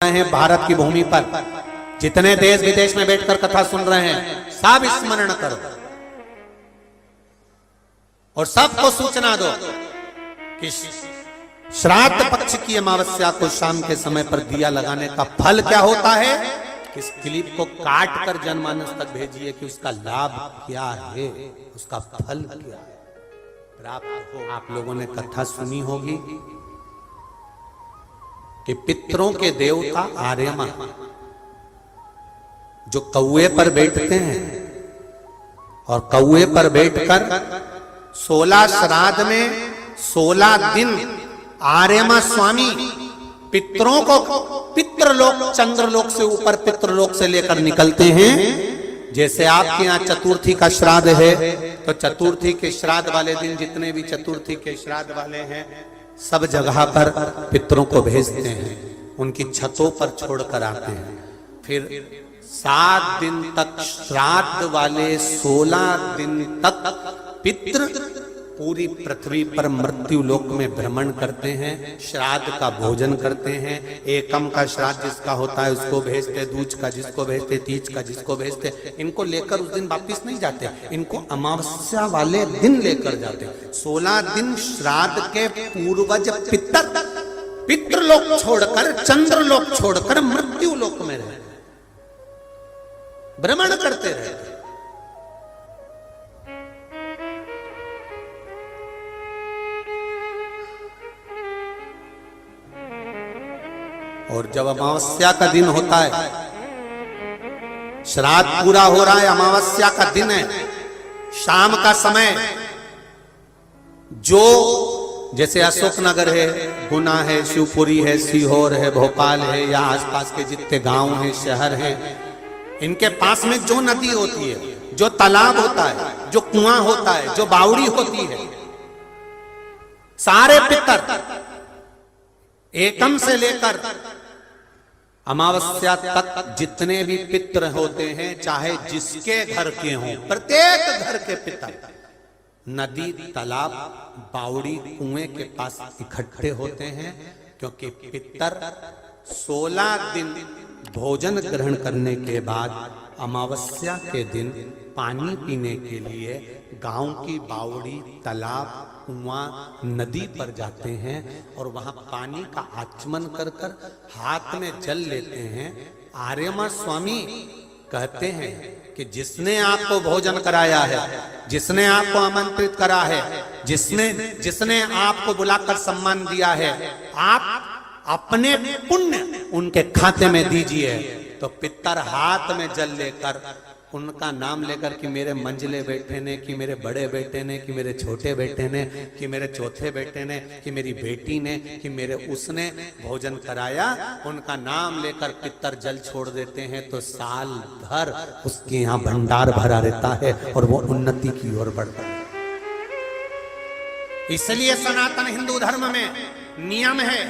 हैं भारत की भूमि पर, जितने देश विदेश में बैठकर कथा सुन रहे हैं, सब स्मरण करो और सबको सूचना दो कि श्राद्ध पक्ष की अमावस्या को शाम के समय पर दिया लगाने का फल क्या होता है। इस क्लिप को काट कर जनमानस तक भेजिए कि उसका लाभ क्या है, उसका फल क्या है प्राप्त हो। आप लोगों ने कथा सुनी होगी कि पितरों के देवता आर्यमा जो कौए पर बैठते हैं और कौए पर बैठकर 16 श्राद्ध में 16 दिन आर्यमा स्वामी पितरों को पितृलोक चंद्रलोक से ऊपर पितृलोक से लेकर निकलते हैं। जैसे आपके यहाँ चतुर्थी का श्राद्ध है तो चतुर्थी के श्राद्ध वाले दिन जितने भी चतुर्थी के श्राद्ध वाले हैं सब जगह पर पितरों को भेजते हैं, उनकी छतों पर छोड़कर आते हैं। फिर 7 दिन तक श्राद्ध वाले 16 दिन तक पितृ पूरी पृथ्वी पर मृत्यु लोक में भ्रमण करते हैं, श्राद्ध का भोजन करते हैं। एकम का श्राद्ध जिसका होता है उसको भेजते, दूज का जिसको भेजते, तीज का जिसको भेजते। इनको लेकर उस दिन वापिस नहीं जाते, इनको अमावस्या वाले दिन लेकर जाते। 16 दिन श्राद्ध के पूर्वज पितृलोक छोड़कर चंद्रलोक छोड़कर मृत्यु लोक में रहते, भ्रमण करते रहते। और जब अमावस्या का दिन होता है, श्राद्ध पूरा हो रहा है, अमावस्या का दिन है, शाम का समय, जो जैसे अशोकनगर है, गुना है, शिवपुरी है, सीहोर है, भोपाल है या आसपास के जितने गांव हैं, शहर हैं, इनके पास में जो नदी होती है, जो तालाब होता है, जो कुआं होता है, जो बावड़ी होती है, सारे पितर एकम से लेकर अमावस्या तक जितने भी पितर होते हैं, चाहे जिसके घर के हों, प्रत्येक घर के पितर नदी, तालाब, बावड़ी, कुएं के पास इकट्ठे होते हैं। क्योंकि पितर 16 दिन भोजन ग्रहण करने के बाद अमावस्या के दिन पानी पीने के लिए गांव की बावड़ी, तालाब, कुआं, नदी पर जाते हैं और वहां पानी का आचमन कर कर हाथ में जल लेते हैं। आर्यमा स्वामी कहते हैं कि जिसने आपको भोजन कराया है, जिसने आपको आमंत्रित करा है, जिसने आपको बुलाकर सम्मान दिया है, आप अपने पुण्य उनके खाते में दीजिए। तो पितर हाथ में जल लेकर उनका नाम लेकर कि मेरे मंझले बेटे ने, कि मेरे बड़े बेटे ने, कि मेरे छोटे बेटे ने, कि मेरे चौथे बेटे ने, कि मेरी बेटी ने, कि मेरे उसने भोजन कराया, उनका नाम लेकर पितर जल छोड़ देते हैं। तो साल भर उसके यहाँ भंडार भरा रहता है और वो उन्नति की ओर बढ़ता है। इसलिए सनातन हिंदू धर्म में नियम है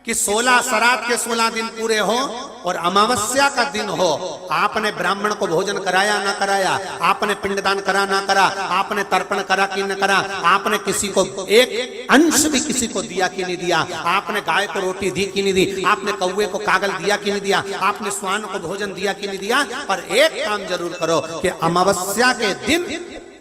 कि 16 श्राद्ध के 16 दिन पूरे हो और अमावस्या का दिन हो, आपने ब्राह्मण को भोजन कराया ना कराया, आपने पिंडदान करा ना करा, आपने तर्पण करा कि न करा, आपने किसी को एक अंश भी किसी को दिया कि नहीं दिया, आपने गाय को रोटी दी कि नहीं दी, आपने कौवे को कागल दिया कि नहीं दिया, आपने स्वान को भोजन दिया कि नहीं दिया। पर एक काम जरूर करो कि अमावस्या के दिन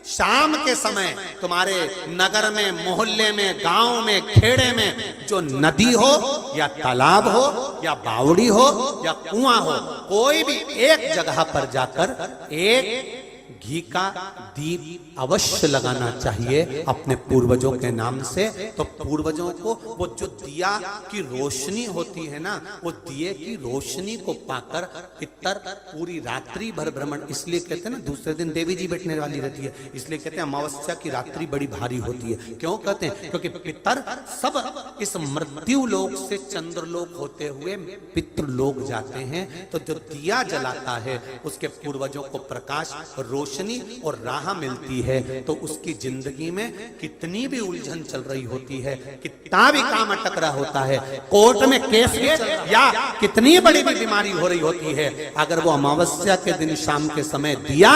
शाम के समय तुम्हारे नगर में, मोहल्ले में, गांव में, खेड़े में जो नदी हो या तालाब हो या बावड़ी हो या कुआं हो, कोई भी एक जगह पर जाकर एक घी का दीप अवश्य लगाना चाहिए अपने पूर्वजों के नाम से। तो पूर्वजों को वो जो दिया की रोशनी होती है ना, वो दिए की रोशनी को पाकर पितर पूरी रात्रि भर भ्रमण, इसलिए कहते हैं ना दूसरे दिन देवी जी बैठने वाली रहती है, इसलिए कहते हैं अमावस्या की रात्रि बड़ी भारी होती है। क्यों कहते हैं? क्योंकि पितर सब इस मृत्यु लोक से चंद्रलोक होते हुए पितृलोक जाते हैं। तो जो दिया जलाता है उसके पूर्वजों को प्रकाश रोशनी और राह मिलती है तो उसकी जिंदगी में कितनी भी उलझन चल रही होती है, कितना भी काम अटक रहा होता है, कोर्ट में केस या कितनी बड़ी भी बीमारी हो रही होती है, अगर वो अमावस्या के दिन शाम के समय दिया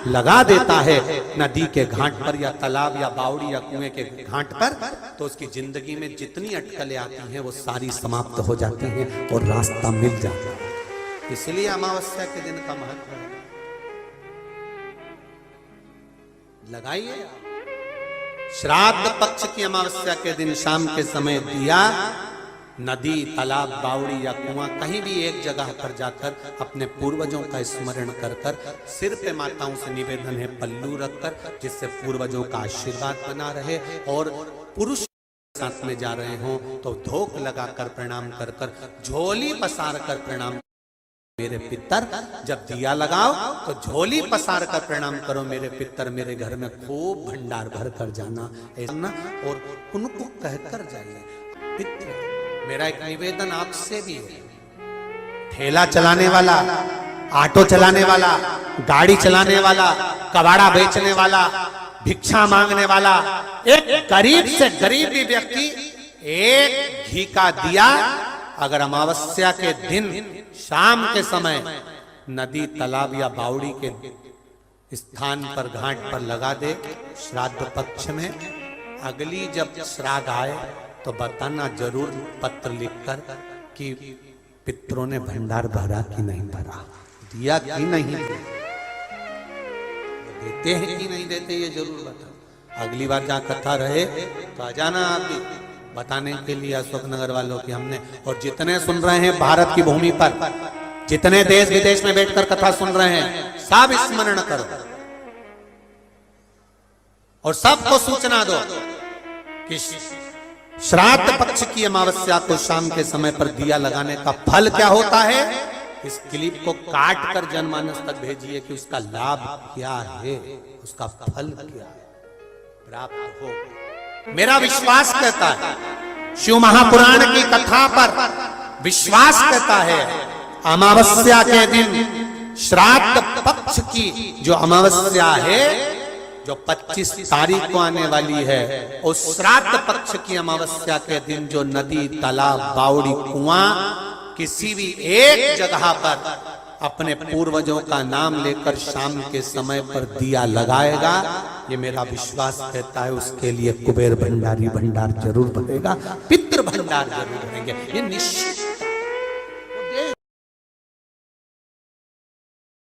लगा देता है नदी के घाट पर या तालाब या बावड़ी या कुएं के घाट पर, तो उसकी जिंदगी में जितनी अटकलें आती हैं वो सारी समाप्त हो जाती हैं और रास्ता मिल जाता है। इसलिए अमावस्या के दिन का महत्व है। लगाइए, श्राद्ध पक्ष की अमावस्या के दिन शाम के समय दिया नदी तालाब बावड़ी या कुआं कहीं भी एक जगह पर जाकर अपने पूर्वजों का स्मरण कर कर सिर पे माताओं से निवेदन है पल्लू रखकर, जिससे पूर्वजों का आशीर्वाद बना रहे, और पुरुष साथ में जा रहे हों तो धोख लगाकर प्रणाम कर कर, झोली पसार कर प्रणाम, मेरे पितर, जब दिया लगाओ तो झोली पसार कर प्रणाम करो, मेरे पितर मेरे घर में खूब भंडार भर कर जाना, ऐसा और उनको कहकर जाइए। पितर, मेरा एक निवेदन आपसे भी है, ठेला चलाने वाला, ऑटो चलाने वाला, गाड़ी चलाने वाला, कबाड़ा बेचने वाला, भिक्षा मांगने वाला, एक गरीब से गरीब भी व्यक्ति एक घी का दिया अगर अमावस्या के दिन शाम के समय नदी तालाब या बावड़ी के स्थान पर घाट पर लगा दे श्राद्ध पक्ष में, अगली जब श्राद्ध आए तो बताना जरूर पत्र लिखकर कि पितरों ने भंडार भरा कि नहीं भरा, दिया कि नहीं, देते हैं कि नहीं देते, ये जरूर बता। अगली बार जहाँ कथा रहे तो आ जाना आप भी बताने के लिए अशोकनगर वालों की हमने, और जितने सुन रहे हैं भारत की भूमि पर, जितने देश विदेश में बैठकर कथा सुन रहे हैं, सब स्मरण करो और सबको सूचना दो कि श्राद्ध पक्ष की अमावस्या को शाम के समय पर दिया लगाने का फल क्या होता है। इस क्लिप को काट कर जनमानस तक भेजिए कि उसका लाभ क्या है, उसका फल क्या है, प्राप्त हो। मेरा विश्वास कहता है, शिव महापुराण की कथा पर विश्वास कहता है, अमावस्या के दिन श्राद्ध पक्ष की जो अमावस्या है, जो 25 तारीख को आने वाली है, उस श्राद्ध पक्ष की अमावस्या के दिन जो नदी तालाब बावड़ी कुआं किसी भी एक जगह पर अपने पूर्वजों का नाम लेकर शाम के समय पर दिया लगाएगा, ये मेरा विश्वास कहता है, उसके लिए कुबेर भंडारी भंडार जरूर भरेगा, पितृ भंडार जरूर भरेंगे, ये निश्चित